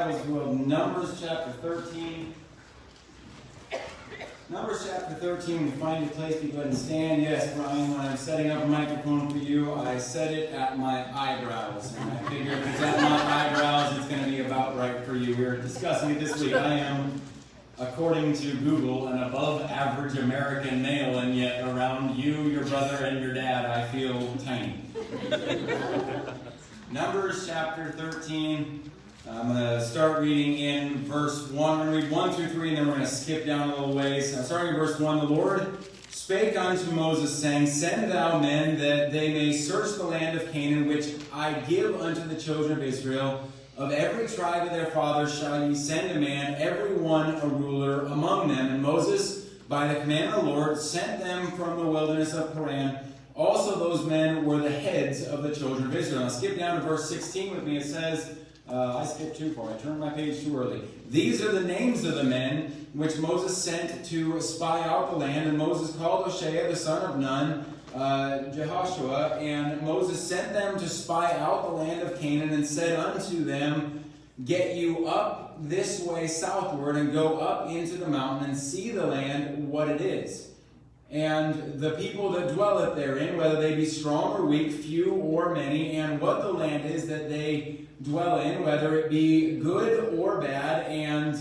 Bibles to Numbers chapter 13. Numbers chapter 13, when you find your place, you go ahead and stand. Yes, Brian, when I'm setting up a microphone for you, I set it at my eyebrows. And I figure if it's at my eyebrows, it's going to be about right for you. We're discussing it this week. I am, according to Google, an above-average American male, and yet around you, your brother, and your dad, I feel tiny. Numbers chapter 13. I'm going to start reading in verse 1. I'm going to read 1 through 3, and then we're going to skip down a little ways. Starting in verse 1, the Lord spake unto Moses, saying, Send thou men, that they may search the land of Canaan, which I give unto the children of Israel. Of every tribe of their fathers shall ye send a man, every one a ruler among them. And Moses, by the command of the Lord, sent them from the wilderness of Paran. Also those men were the heads of the children of Israel. Now skip down to verse 16 with me. It says, I skipped too far. I turned my page too early. These are the names of the men which Moses sent to spy out the land. And Moses called Hoshea the son of Nun, Jehoshua, and Moses sent them to spy out the land of Canaan, and said unto them, Get you up this way southward, and go up into the mountain, and see the land, what it is. And the people that dwelleth therein, whether they be strong or weak, few or many, and what the land is that they dwell in, whether it be good or bad, and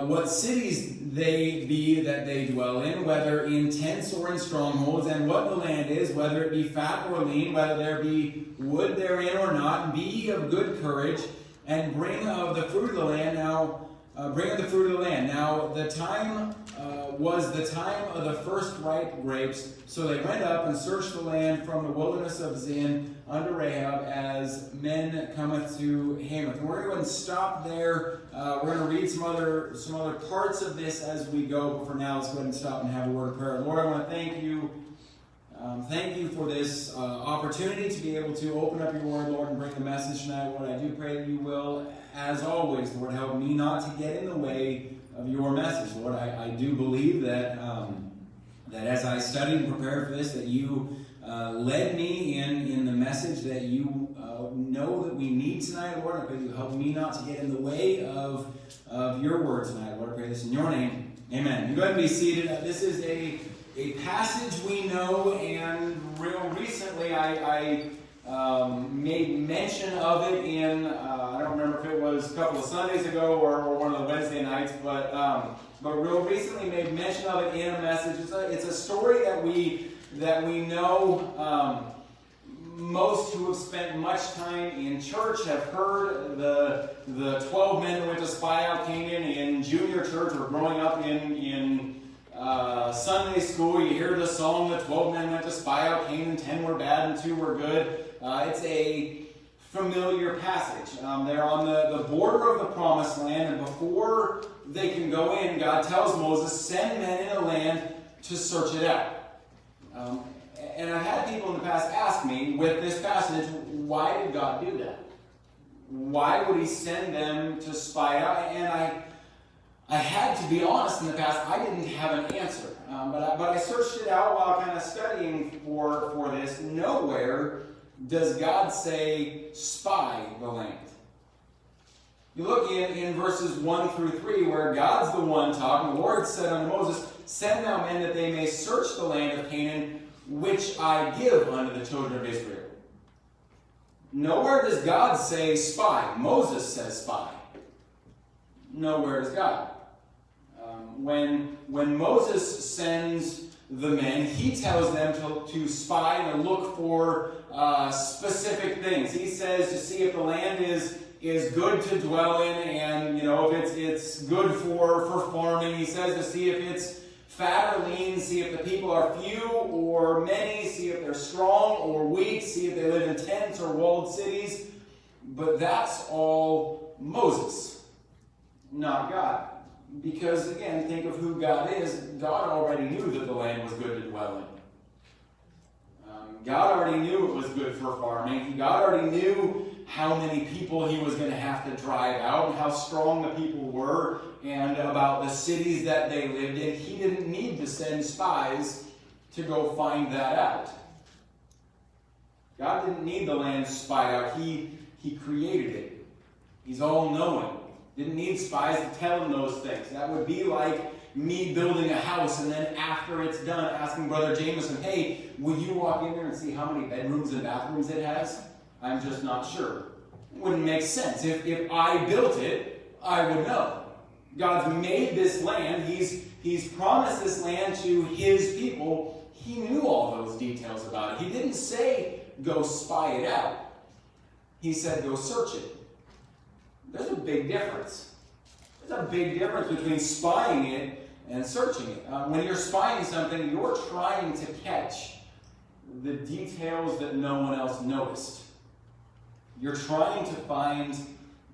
what cities they be that they dwell in, whether in tents or in strongholds, and what the land is, whether it be fat or lean, whether there be wood therein or not, and be ye of good courage, and bring of the fruit of the land. Now, Now the time was the time of the first ripe grapes. So they went up and searched the land from the wilderness of Zin unto Rahab, as men cometh to Hamath. And we're going to stop there. We're going to read some other parts of this as we go. But for now, let's go ahead and stop and have a word of prayer. Lord, I want to thank you. Thank you for this opportunity to be able to open up your word, Lord, and bring the message tonight. Lord, I do pray that you will, as always, Lord, help me not to get in the way of your message. Lord, I do believe that that as I studied and prepared for this, that you led me in the message that you know that we need tonight, Lord. I pray that you help me not to get in the way of your word tonight. Lord, I pray this in your name. Amen. You go ahead and be seated. This is a passage we know, and real recently I made mention of it in, I don't remember if it was a couple of Sundays ago or one of the Wednesday nights, but real recently made mention of it in a message. It's a story that we know. Most who have spent much time in church have heard the 12 men that went to spy out Canaan in junior church or growing up in Sunday school. You hear the song, the 12 men went to spy out Canaan, 10 were bad and 2 were good. It's a familiar passage. They're on the border of the promised land, and before they can go in, God tells Moses, send men in the land to search it out. And I've had people in the past ask me, with this passage, why did God do that? Why would he send them to spy out? And I had to be honest in the past, I didn't have an answer. But I searched it out while kind of studying for this. Nowhere does God say, spy the land. You look in verses 1 through 3, where God's the one talking. The Lord said unto Moses, Send thou men that they may search the land of Canaan, which I give unto the children of Israel. Nowhere does God say spy. Moses says spy. Nowhere does God. When Moses sends the men, he tells them to spy and to look for specific things. He says to see if the land is good to dwell in, and if it's good for farming. He says to see if it's fat or lean, see if the people are few or many, see if they're strong or weak, see if they live in tents or walled cities. But that's all Moses, not God. Because, again, think of who God is. God already knew that the land was good to dwell in. God already knew it was good for farming. God already knew how many people he was going to have to drive out, and how strong the people were, and about the cities that they lived in. He didn't need to send spies to go find that out. God didn't need the land spied out. He created it. He's all-knowing. Didn't need spies to tell him those things. That would be like me building a house and then after it's done asking Brother Jameson, hey, will you walk in there and see how many bedrooms and bathrooms it has? I'm just not sure. It wouldn't make sense. If I built it, I would know. God's made this land. He's promised this land to his people. He knew all those details about it. He didn't say, go spy it out. He said, go search it. There's a big difference. There's a big difference between spying it and searching it. When you're spying something, you're trying to catch the details that no one else noticed. You're trying to find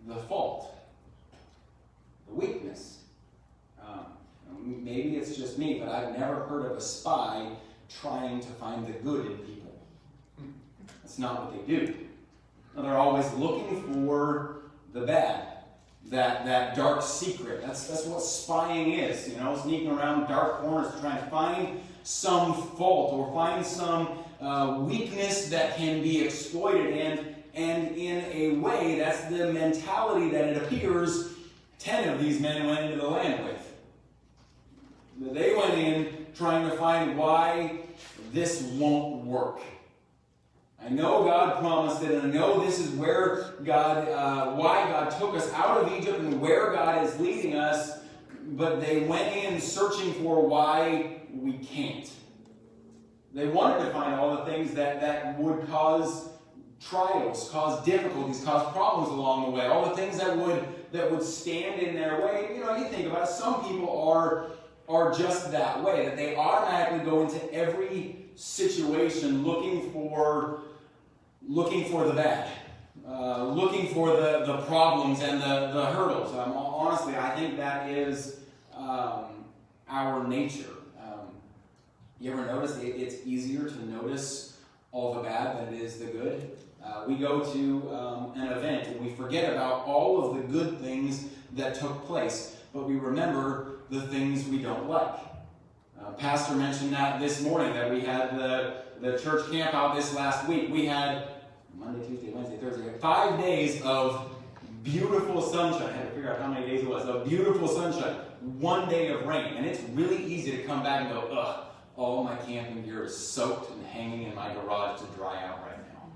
the fault, the weakness. Maybe it's just me, but I've never heard of a spy trying to find the good in people. That's not what they do. They're always looking for the bad, that dark secret. That's what spying is, sneaking around dark corners trying to find some fault or find some weakness that can be exploited. And in a way, that's the mentality that it appears 10 of these men went into the land with. They went in trying to find why this won't work. I know God promised it, and I know this is where why God took us out of Egypt and where God is leading us, but they went in searching for why we can't. They wanted to find all the things that would cause trials, cause difficulties, cause problems along the way, all the things that would stand in their way. You think about it, some people are just that way, that they automatically go into every situation looking for the bad, looking for the problems and the hurdles. Honestly, I think that is our nature. You ever notice it's easier to notice all the bad than it is the good? We go to an event and we forget about all of the good things that took place, but we remember the things we don't like. Pastor mentioned that this morning, that we had the church camp out this last week. We had Monday, Tuesday, Wednesday, Thursday, 5 days of beautiful sunshine. I had to figure out how many days it was. Of beautiful sunshine. 1 day of rain. And it's really easy to come back and go, ugh, all my camping gear is soaked and hanging in my garage to dry out right now.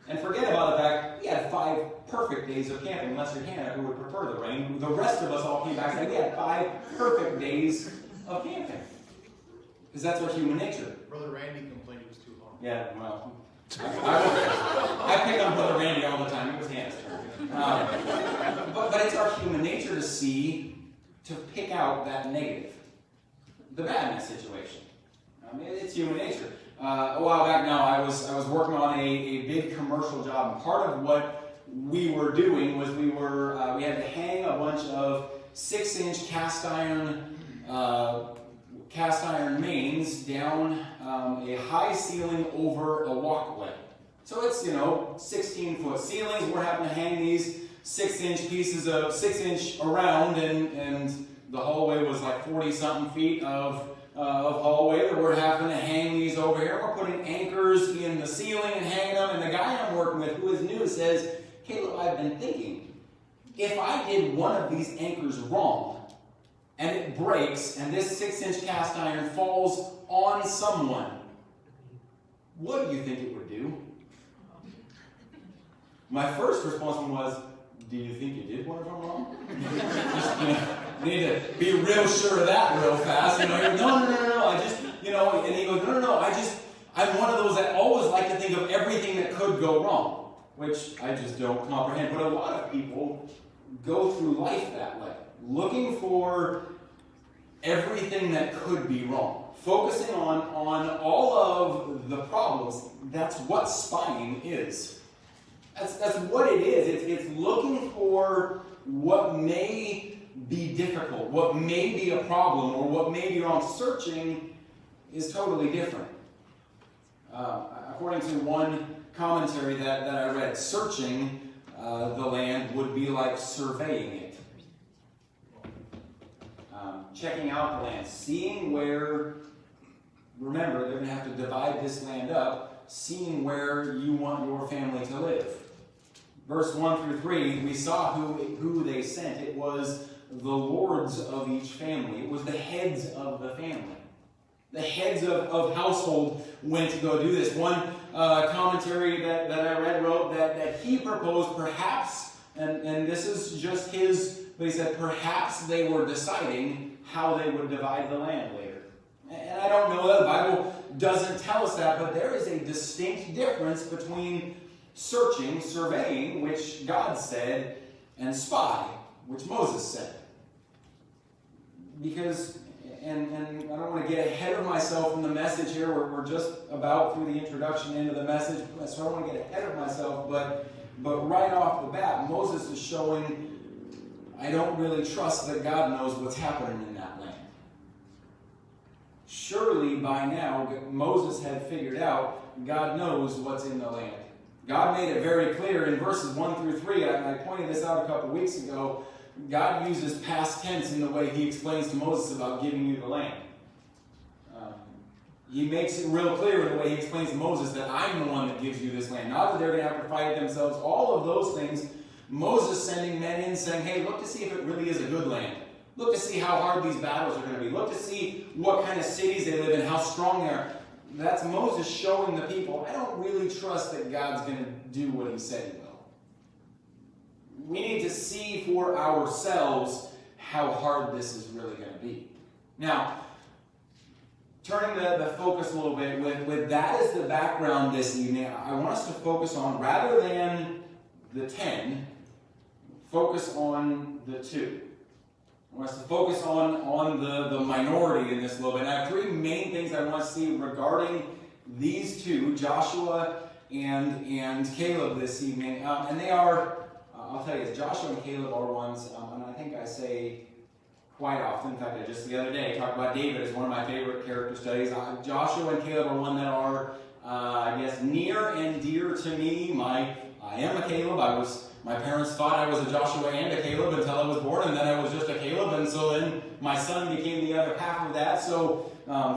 And forget about the fact we had 5 perfect days of camping, unless you're Hannah, who would prefer the rain. The rest of us all came back and said we had 5 perfect days of camping. Because that's what human nature. Brother Randy complained it was too long. Yeah, well, I pick on Brother Randy all the time. It was Hannah's turn. But it's our human nature to pick out that negative, the bad in a situation. It's human nature. A while back now, I was working on a big commercial job, and part of what we were doing was we had to hang a bunch of 6-inch cast iron mains down a high ceiling over a walkway. So it's 16-foot ceilings. We're having to hang these 6-inch pieces of 6-inch around, and the hallway was like 40-something feet of hallway that we're having to hang these over here. We're putting anchors in the ceiling and hanging them. And the guy I'm working with, who is new, says, Caleb, I've been thinking, if I did one of these anchors wrong, and it breaks, and this 6-inch cast iron falls on someone, what do you think it would do? My first response was, do you think you did one of them wrong? You need to be real sure of that real fast. You're no, I just, and he goes, no, I'm one of those that always like to think of everything that could go wrong, which I just don't comprehend. But a lot of people go through life that way, looking for everything that could be wrong, focusing on all of the problems. That's what spying is. That's what it is. It's looking for what may be difficult, what may be a problem, or what may be wrong. Searching is totally different. According to one commentary that I read, searching the land would be like surveying it. Checking out the land, seeing where, remember, they're going to have to divide this land up, seeing where you want your family to live. verse 1 through 3, we saw who they sent. It was the lords of each family. It was the heads of the family. The heads of household went to go do this. One commentary that I read wrote that he proposed perhaps, and this is just his, but he said perhaps they were deciding how they would divide the land later. And I don't know that the Bible doesn't tell us that, but there is a distinct difference between searching, surveying, which God said, and spy, which Moses said. Because, and I don't want to get ahead of myself in the message here. We're just about through the introduction into the message, so I don't want to get ahead of myself. But right off the bat, Moses is showing, I don't really trust that God knows what's happening in that land. Surely by now, Moses had figured out God knows what's in the land. God made it very clear in verses 1 through 3. I pointed this out a couple weeks ago. God uses past tense in the way he explains to Moses about giving you the land. He makes it real clear in the way he explains to Moses that I'm the one that gives you this land. Not that they're going to have to fight it themselves. All of those things, Moses sending men in saying, hey, look to see if it really is a good land. Look to see how hard these battles are going to be. Look to see what kind of cities they live in, how strong they are. That's Moses showing the people, I don't really trust that God's going to do what he said he will. We need to see for ourselves how hard this is really going to be. Now, turning the focus a little bit, with that as the background this evening, I want us to focus on, rather than the 10, focus on the 2. I want us to focus on the minority in this a little bit. And I have 3 main things I want to see regarding these 2, Joshua and Caleb this evening. And they are, I'll tell you, Joshua and Caleb are ones, and I think I say quite often, in fact, I just the other day talked about David as one of my favorite character studies. Joshua and Caleb are one that are, I guess, near and dear to me. I am a Caleb. My parents thought I was a Joshua and a Caleb until I was born, and then I was just a Caleb, and so then my son became the other half of that. So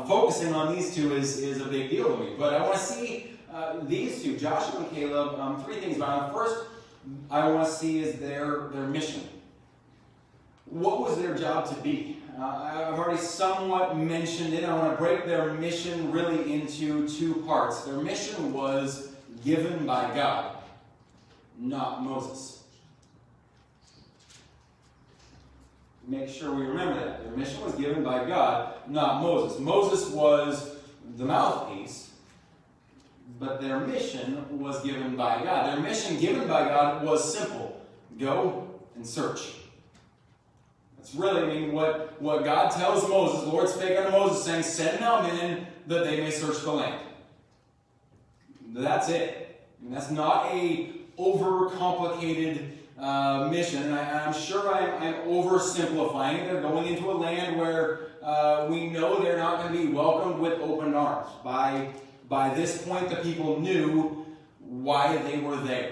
focusing on these 2 is a big deal to me. But I want to see these 2, Joshua and Caleb, 3 things about them. First, I want to see is their mission. What was their job to be? I've already somewhat mentioned it. I want to break their mission really into 2 parts. Their mission was given by God, not Moses. Make sure we remember that. Their mission was given by God, not Moses. Moses was the mouthpiece, but their mission was given by God. Their mission given by God was simple. Go and search. That's really, what God tells Moses. The Lord spake unto Moses, saying, send now men that they may search the land. That's it. And that's not a overcomplicated mission. And I'm sure I'm oversimplifying it. They're going into a land where we know they're not going to be welcomed with open arms. By this point, the people knew why they were there.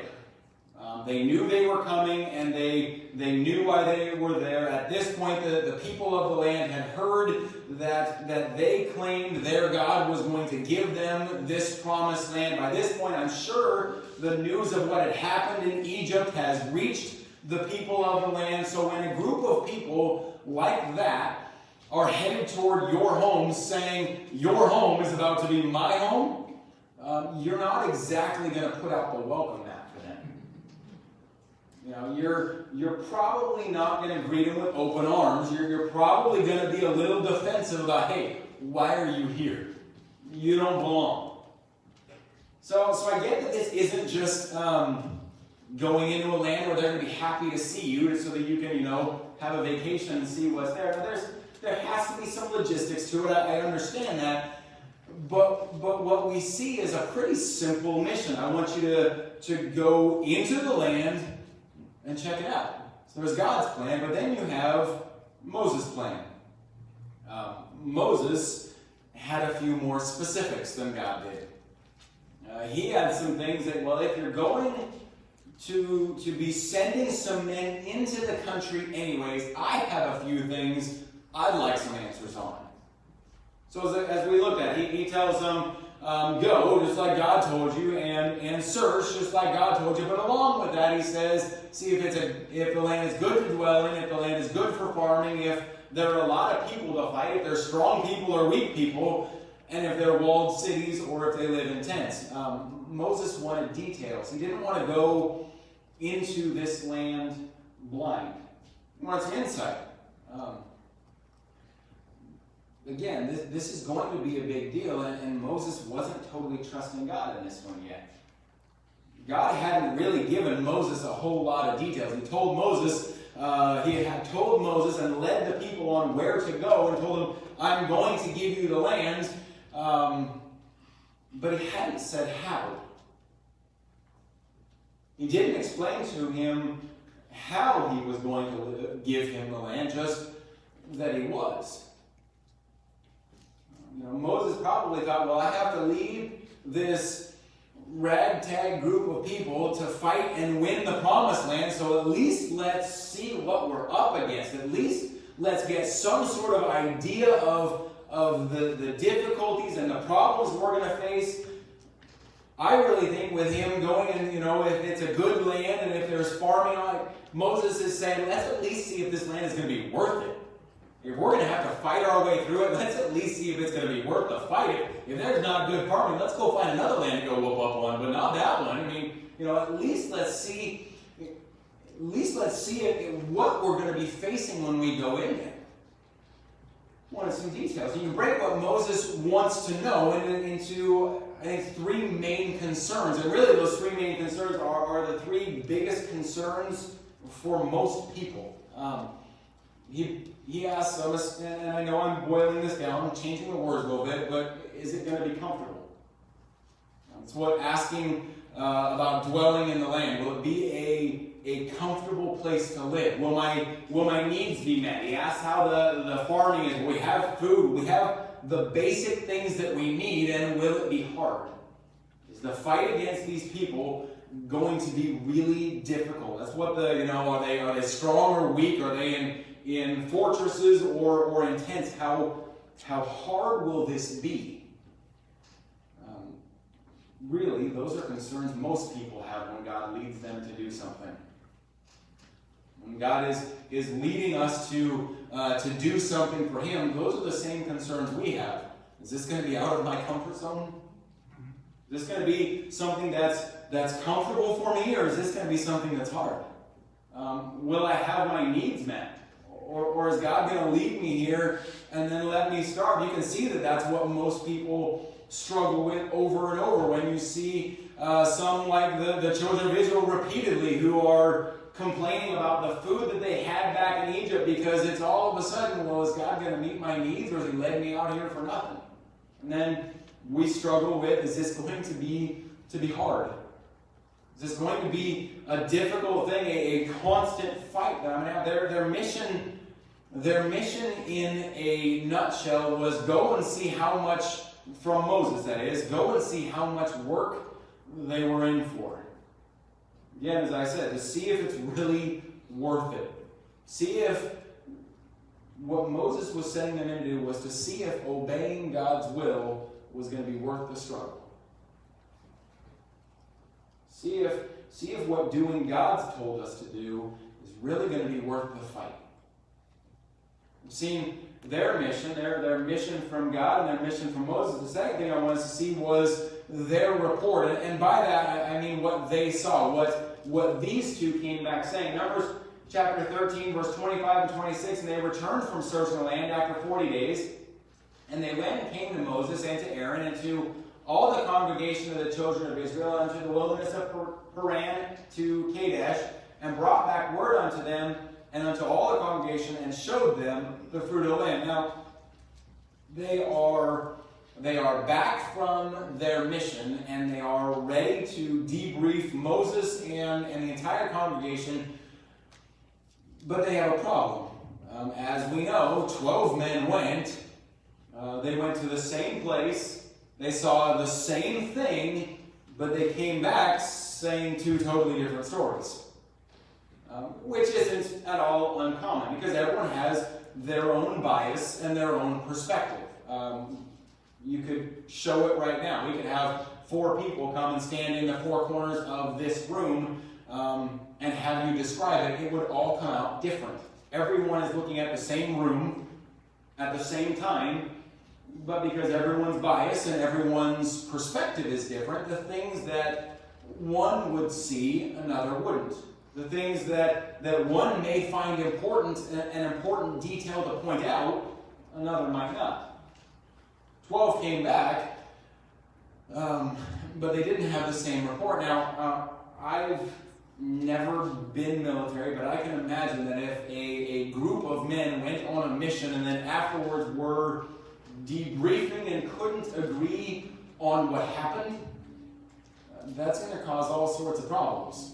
They knew they were coming, and they knew why they were there. At this point, the people of the land had heard that they claimed their God was going to give them this promised land. By this point, I'm sure the news of what had happened in Egypt has reached the people of the land. So when a group of people like that are headed toward your home, saying, your home is about to be my home, you're not exactly going to put out the welcome mat for them. You're probably not going to greet them with open arms. You're probably going to be a little defensive about, hey, why are you here? You don't belong. So I get that this isn't just going into a land where they're going to be happy to see you so that you can, have a vacation and see what's there. Now, there has to be some logistics to it. I understand that. But what we see is a pretty simple mission. I want you to go into the land and check it out. So there's God's plan, but then you have Moses' plan. Moses had a few more specifics than God did. He had some things that, if you're going to be sending some men into the country anyways, I have a few things I'd like some answers on. So as we look at it, he tells them, go, just like God told you, and search, just like God told you. But along with that, he says, see if the land is good to dwell in, if the land is good for farming, if there are a lot of people to fight, if there's strong people or weak people, and if they're walled cities or if they live in tents. Moses wanted details. He didn't want to go into this land blind. He wanted some insight. Again, this is going to be a big deal, and Moses wasn't totally trusting God in this one yet. God hadn't really given Moses a whole lot of details. He told Moses, he had told Moses and led the people on where to go and told them, I'm going to give you the land, but he hadn't said how. He didn't explain to him how he was going to give him the land, just that he was. Moses probably thought, well, I have to lead this ragtag group of people to fight and win the promised land, so at least let's see what we're up against. At least let's get some sort of idea of the difficulties and the problems we're going to face. I really think with him going and, if it's a good land and if there's farming on it, Moses is saying, let's at least see if this land is going to be worth it. If we're going to have to fight our way through it, let's at least see if it's going to be worth the fight. If there's not good farming, let's go find another land to go whoop up on, but not that one. At least let's see what we're going to be facing when we go in there. Wanted some details. You can break what Moses wants to know into, I think, three main concerns. And really those three main concerns are the three biggest concerns for most people. He asks, and I know I'm boiling this down, changing the words a little bit, but is it going to be comfortable? That's what asking about dwelling in the land. Will it be a comfortable place to live? Will my needs be met? He asks how the farming is. Will we have food? Will we have the basic things that we need, and will it be hard? Is the fight against these people going to be really difficult? That's what are they strong or weak? Are they in fortresses or in tents? How hard will this be? Really, those are concerns most people have when God leads them to do something. When God is leading us to do something for Him, those are the same concerns we have. Is this going to be out of my comfort zone? Is this going to be something that's comfortable for me, or is this going to be something that's hard? Will I have my needs met? Or is God going to lead me here and then let me starve? You can see that that's what most people struggle with over and over. When you see some like the children of Israel repeatedly who are complaining about the food that they had back in Egypt because it's all of a sudden, well, is God going to meet my needs, or is He letting me out here for nothing? And then we struggle with, is this going to be hard? Is this going to be a difficult thing, a constant fight that I'm going to have? Their mission in a nutshell was go and see how much, from Moses that is, go and see how much work they were in for. Again, as I said, to see if it's really worth it. See if what Moses was sending them in to do was to see if obeying God's will was going to be worth the struggle. See if what doing God's told us to do is really going to be worth the fight. We've seen their mission from God and their mission from Moses. The second thing I wanted to see was their report. And by that, I mean what they saw, what these two came back saying. Numbers chapter 13, verse 25 and 26, and they returned from searching the land after 40 days. And they went and came to Moses and to Aaron and to all the congregation of the children of Israel unto the wilderness of Paran to Kadesh, and brought back word unto them and unto all the congregation, and showed them the fruit of the land. Now, they are back from their mission, and they are ready to debrief Moses and the entire congregation, but they have a problem. As we know, 12 men went. They went to the same place. They saw the same thing, but they came back saying two totally different stories. Which isn't at all uncommon, because everyone has their own bias and their own perspective. You could show it right now. We could have 4 people come and stand in the 4 corners of this room and have you describe it. It would all come out different. Everyone is looking at the same room at the same time, but because everyone's biased and everyone's perspective is different, the things that one would see, another wouldn't. The things that one may find important, an important detail to point out, another might not. 12 came back, but they didn't have the same report. Now, I've never been military, but I can imagine that if a group of men went on a mission and then afterwards were debriefing and couldn't agree on what happened, that's going to cause all sorts of problems.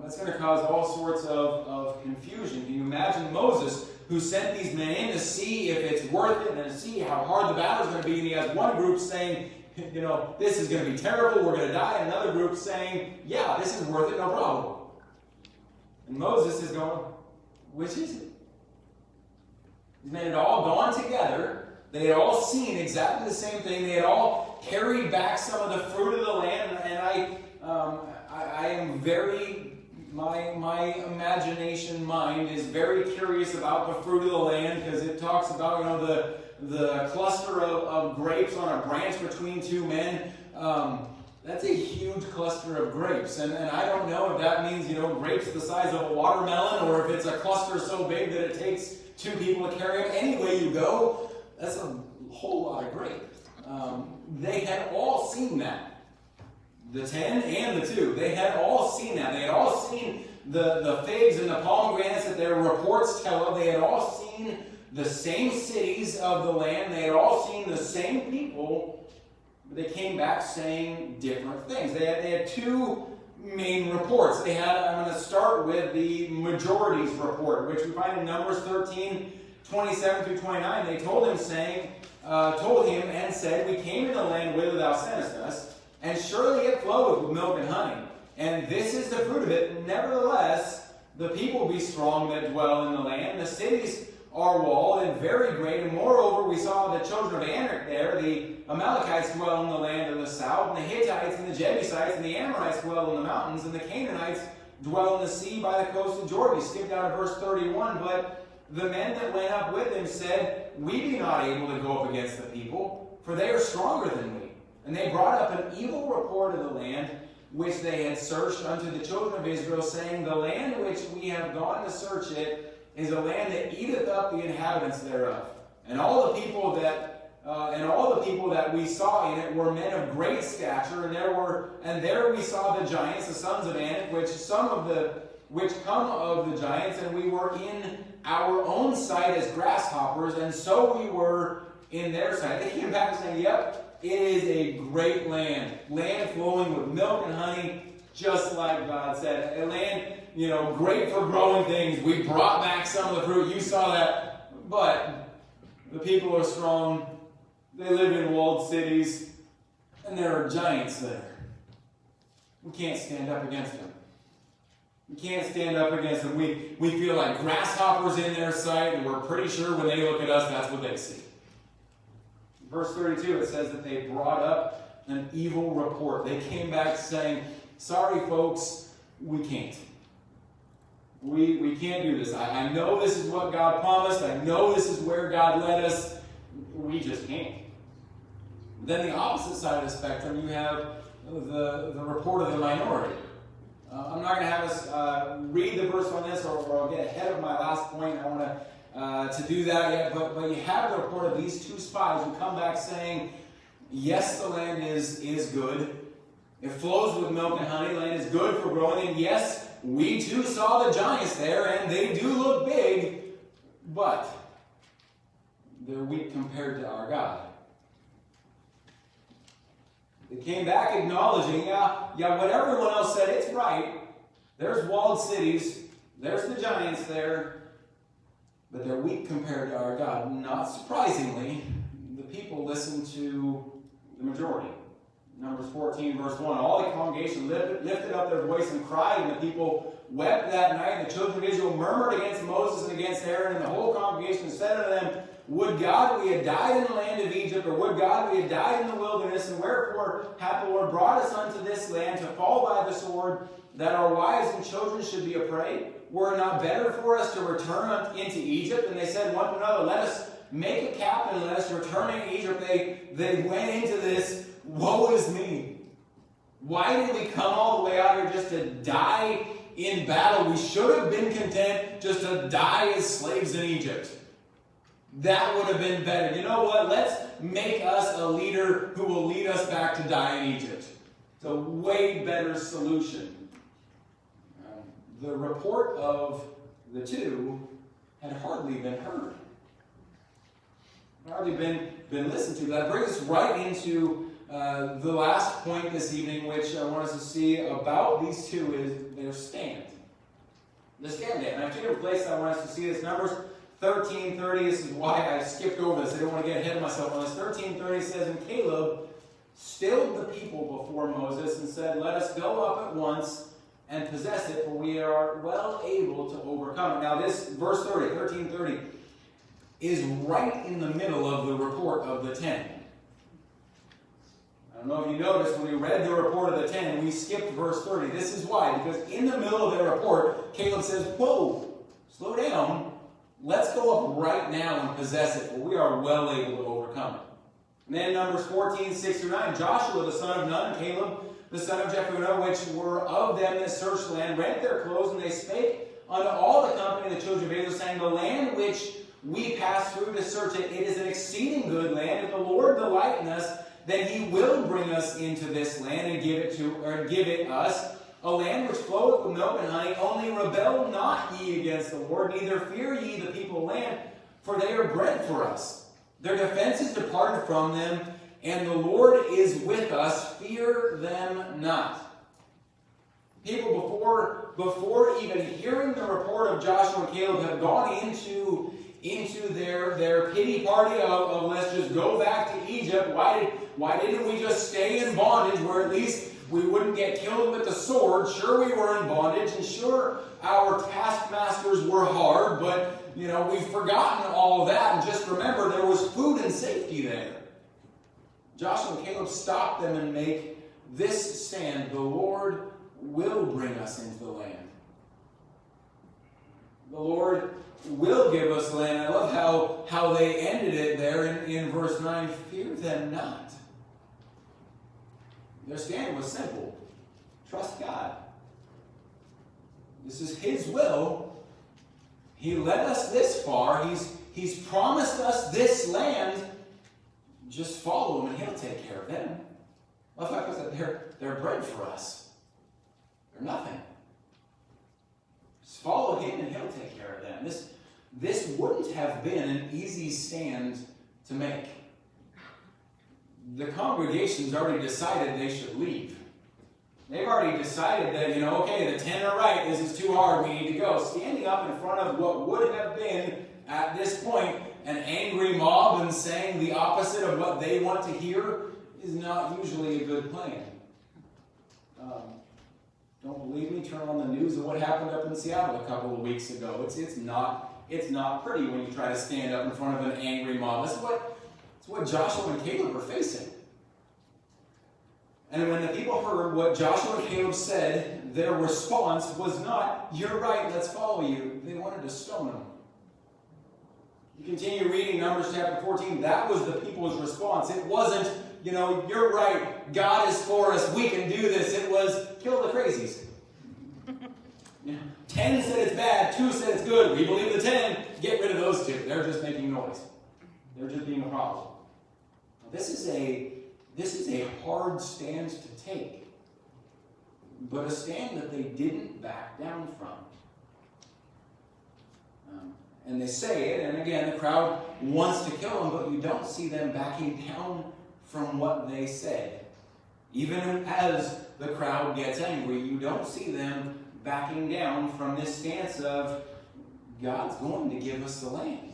That's going to cause all sorts of confusion. Can you imagine Moses, who sent these men in to see if it's worth it and to see how hard the battle's going to be, and he has one group saying, this is going to be terrible, we're going to die, and another group saying, yeah, this is worth it, no problem. And Moses is going, which is it? These men had all gone together. They had all seen exactly the same thing. They had all carried back some of the fruit of the land, and I am very, my imagination mind is very curious about the fruit of the land, because it talks about, the cluster of grapes on a branch between 2 men. That's a huge cluster of grapes. And I don't know if that means, grapes the size of a watermelon, or if it's a cluster so big that it takes 2 people to carry them. Any way you go, that's a whole lot of grape. They had all seen that. The 10 and the 2. They had all seen that. They had all seen the figs and the pomegranates that their reports tell of. They had all seen the same cities of the land. They had all seen the same people. But they came back saying different things. They had 2 main reports. I'm going to start with the majority's report, which we find in Numbers 13, 27 through 29. They told him and said, we came in the land whither thou sentest us, and surely it floweth with milk and honey. And this is the fruit of it. Nevertheless, the people be strong that dwell in the land. The cities are walled and very great. And moreover, we saw the children of Anak there. The Amalekites dwell in the land of the south. And the Hittites and the Jebusites and the Amorites dwell in the mountains. And the Canaanites dwell in the sea by the coast of Jordan. Skip down to verse 31. But the men that went up with him said, we be not able to go up against the people, for they are stronger than we. And they brought up an evil report of the land which they had searched unto the children of Israel, saying, the land which we have gone to search it is a land that eateth up the inhabitants thereof. And all the people that we saw in it were men of great stature, and there we saw the giants, the sons of Anak, which come of the giants, and we were in our own sight as grasshoppers, and so we were in their sight. They came back saying, yep, it is a great land flowing with milk and honey, just like God said. A land, great for growing things. We brought back some of the fruit. You saw that. But the people are strong. They live in walled cities, and there are giants there. We can't stand up against them. We can't stand up against them. We feel like grasshoppers in their sight, and we're pretty sure when they look at us, that's what they see. Verse 32, it says that they brought up an evil report. They came back saying, sorry folks, we can't. We can't do this. I know this is what God promised. I know this is where God led us. We just can't. Then the opposite side of the spectrum, you have the report of the minority. I'm not going to have us read the verse on this, or I'll get ahead of my last point. I want to do that yet, but you have the report of these 2 spies who come back saying, yes, the land is good. It flows with milk and honey. The land is good for growing. And yes, we too saw the giants there, and they do look big, but they're weak compared to our God. They came back acknowledging, yeah, what everyone else said, it's right. There's walled cities. There's the giants there. But they're weak compared to our God. Not surprisingly, the people listened to the majority. Numbers 14, verse 1. All the congregation lifted up their voice and cried, and the people wept that night. And the children of Israel murmured against Moses and against Aaron, and the whole congregation said unto them, Would God we had died in the land of Egypt, or would God we had died in the wilderness, and wherefore hath the Lord brought us unto this land to fall by the sword, that our wives and children should be a prey? Were it not better for us to return into Egypt? And they said one to another, Let us make a captain, and let us return into Egypt. They went into this, woe is me. Why did we come all the way out here just to die in battle? We should have been content just to die as slaves in Egypt. That would have been better. You know what? Let's make us a leader who will lead us back to die in Egypt. It's a way better solution. The report of the two had hardly been heard. Hardly been listened to. That brings us right into the last point this evening, which I want us to see about these two, is their stand. The stand. And I have two different places I want us to see this. Numbers 13:30. This is why I skipped over this. I didn't want to get ahead of myself on this. 13:30 says, And Caleb stilled the people before Moses and said, Let us go up at once and possess it, for we are well able to overcome it. Now this verse 13:30, is right in the middle of the report of the 10. I don't know if you noticed, when we read the report of the 10, we skipped verse 30. This is why, because in the middle of their report, Caleb says, Whoa, slow down. Let's go up right now and possess it, for we are well able to overcome it. And then Numbers 14:6-9, Joshua the son of Nun, and Caleb the son of Jephunneh, which were of them that searched the land, rent their clothes, and they spake unto all the company of the children of Israel, saying, The land which we pass through to search it, it is an exceeding good land. If the Lord delight in us, then he will bring us into this land and give it us, a land which floweth with milk and honey. Only rebel not ye against the Lord, neither fear ye the people of the land, for they are bread for us. Their defense is departed from them, and the Lord is with us. Fear them not. People before even hearing the report of Joshua and Caleb have gone into their pity party of let's just go back to Egypt. Why didn't we just stay in bondage where at least we wouldn't get killed with the sword? Sure, we were in bondage, and sure, our taskmasters were hard, but we've forgotten all of that, and just remember there was food and safety there. Joshua and Caleb stop them and make this stand: the Lord will bring us into the land. The Lord will give us land. I love how they ended it there in verse 9. Fear them not. Their stand was simple. Trust God. This is his will. He led us this far. He's promised us this land. Just follow him and he'll take care of them. The fact is that they're bread for us. They're nothing. Just follow him and he'll take care of them. This wouldn't have been an easy stand to make. The congregation's already decided they should leave. They've already decided that, okay, the 10 are right, this is too hard, we need to go. Standing up in front of what would have been, at this point, an angry mob and saying the opposite of what they want to hear is not usually a good plan. Don't believe me? Turn on the news of what happened up in Seattle a couple of weeks ago. It's not pretty when you try to stand up in front of an angry mob. That's what Joshua and Caleb were facing. And when the people heard what Joshua and Caleb said, their response was not, "You're right, let's follow you." They wanted to stone them. You continue reading Numbers chapter 14, that was the people's response. It wasn't, "You're right, God is for us, we can do this." It was, "Kill the crazies." 10 said it's bad, 2 said it's good. We believe the 10, get rid of those 2. They're just making noise. They're just being a problem. Now, this is a hard stand to take, but a stand that they didn't back down from. And they say it, and again, the crowd wants to kill them, but you don't see them backing down from what they said. Even as the crowd gets angry, you don't see them backing down from this stance of, God's going to give us the land.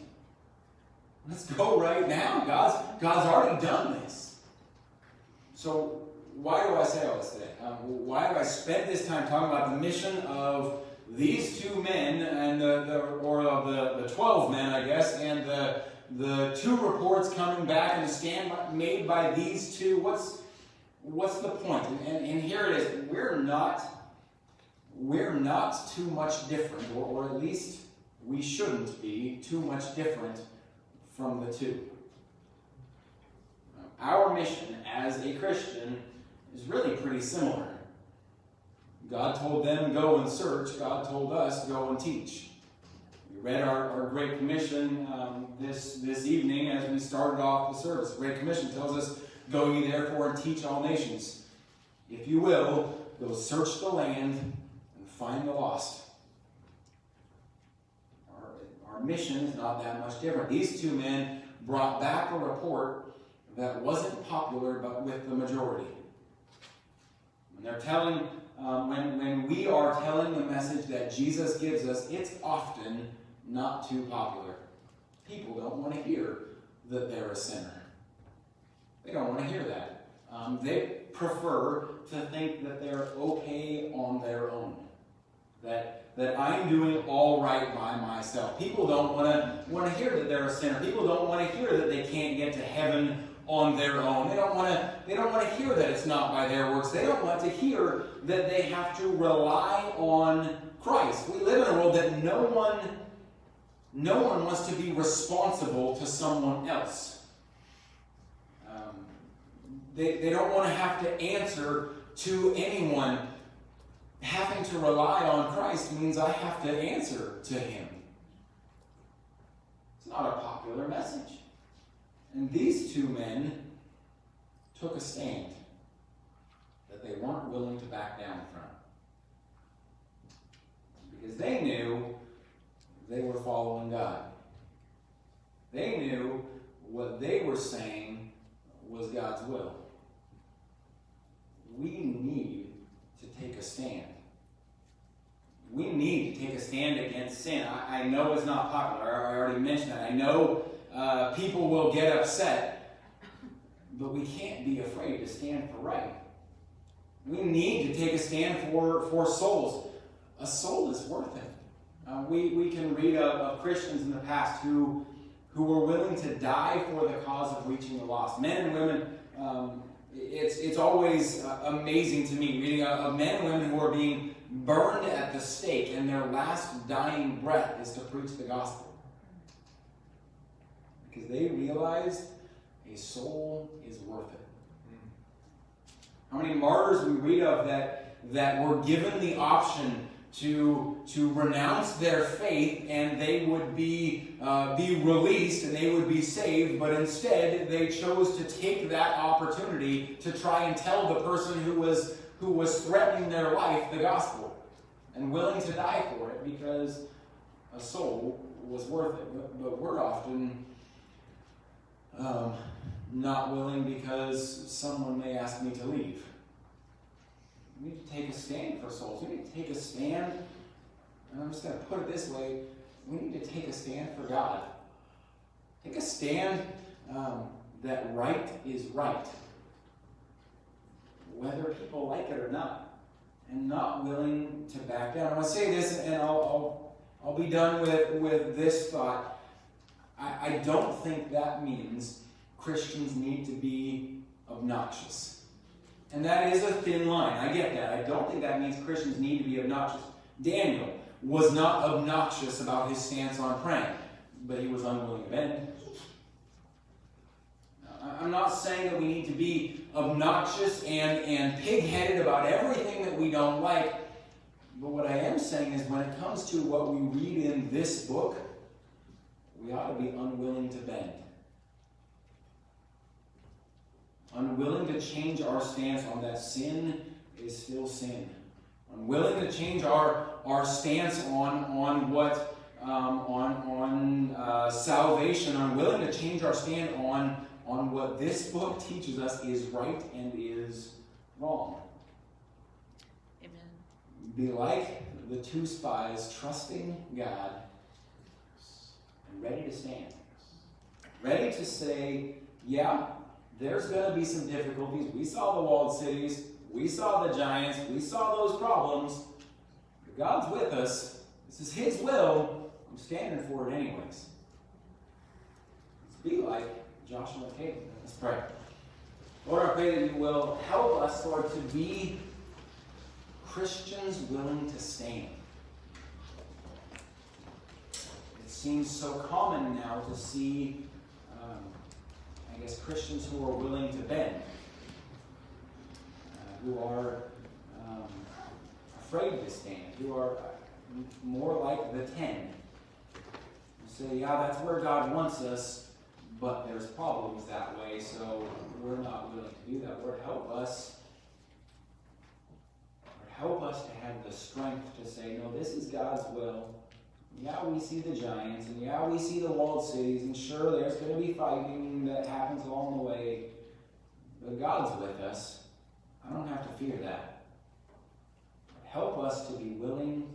Let's go right now. God's already done this. So why do I say all this today? Why have I spent this time talking about the mission of these two men and the 12 men, I guess, and the two reports coming back and the stand made by these two? What's the point? And here it is. We're not too much different, or at least we shouldn't be too much different from the two. Our mission as a Christian is really pretty similar. God told them, go and search. God told us, go and teach. We read our Great Commission this evening as we started off the service. The Great Commission tells us, go ye therefore and teach all nations. If you will, go search the land and find the lost. Our mission is not that much different. These two men brought back a report that wasn't popular, but with the majority. When they're telling, when we are telling the message that Jesus gives us, it's often not too popular. People don't want to hear that they're a sinner. They don't want to hear that. They prefer to think that they're okay on their own. That I'm doing all right by myself. People don't want to hear that they're a sinner. People don't want to hear that they can't get to heaven on their own. They don't want to hear that it's not by their works. They don't want to hear that they have to rely on Christ. We live in a world that no one wants to be responsible to someone else. They don't want to have to answer to anyone. Having to rely on Christ means I have to answer to Him. It's not a popular message. And these two men took a stand that they weren't willing to back down from. Because they knew they were following God. They knew what they were saying was God's will. We need to take a stand. We need to take a stand against sin. I know it's not popular. I already mentioned that. I know people will get upset, but we can't be afraid to stand for right. We need to take a stand for souls. A soul is worth it. We can read of Christians in the past who were willing to die for the cause of reaching the lost. Men and women, it's always amazing to me reading of men and women who are being burned at the stake, and their last dying breath is to preach the gospel. Because they realized a soul is worth it. How many martyrs we read of that were given the option to renounce their faith and they would be released and they would be saved, but instead they chose to take that opportunity to try and tell the person who was threatening their life the gospel and willing to die for it because a soul was worth it. But we're often not willing because someone may ask me to leave. We need to take a stand for souls. We need to take a stand, and I'm just going to put it this way, we need to take a stand for God. Take a stand that right is right, whether people like it or not, and not willing to back down. I want to say this, and I'll be done with this thought. I don't think that means Christians need to be obnoxious. And that is a thin line. I get that. I don't think that means Christians need to be obnoxious. Daniel was not obnoxious about his stance on praying, but he was unwilling to bend. I'm not saying that we need to be obnoxious and pig-headed about everything that we don't like, but what I am saying is when it comes to what we read in this book, we ought to be unwilling to bend. Unwilling to change our stance on that sin is still sin. Unwilling to change our stance on what salvation. Unwilling to change our stand on what this book teaches us is right and is wrong. Amen. Be like the two spies, trusting God and ready to stand. Ready to say, yeah, there's going to be some difficulties. We saw the walled cities. We saw the giants. We saw those problems. But God's with us. This is His will. I'm standing for it anyways. Let's be like Joshua and Caleb. Let's pray. Lord, I pray that you will help us, Lord, to be Christians willing to stand. It seems so common now to see, Christians who are willing to bend, who are afraid to stand, who are more like the 10. Who say, yeah, that's where God wants us, but there's problems that way, so we're not willing to do that. Lord, help us. Lord, help us to have the strength to say, no, this is God's will. Yeah, we see the giants, and yeah, we see the walled cities, and sure, there's going to be fighting that happens along the way, but God's with us. I don't have to fear that. Help us to be willing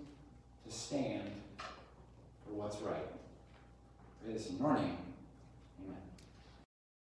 to stand for what's right. Pray this in your name.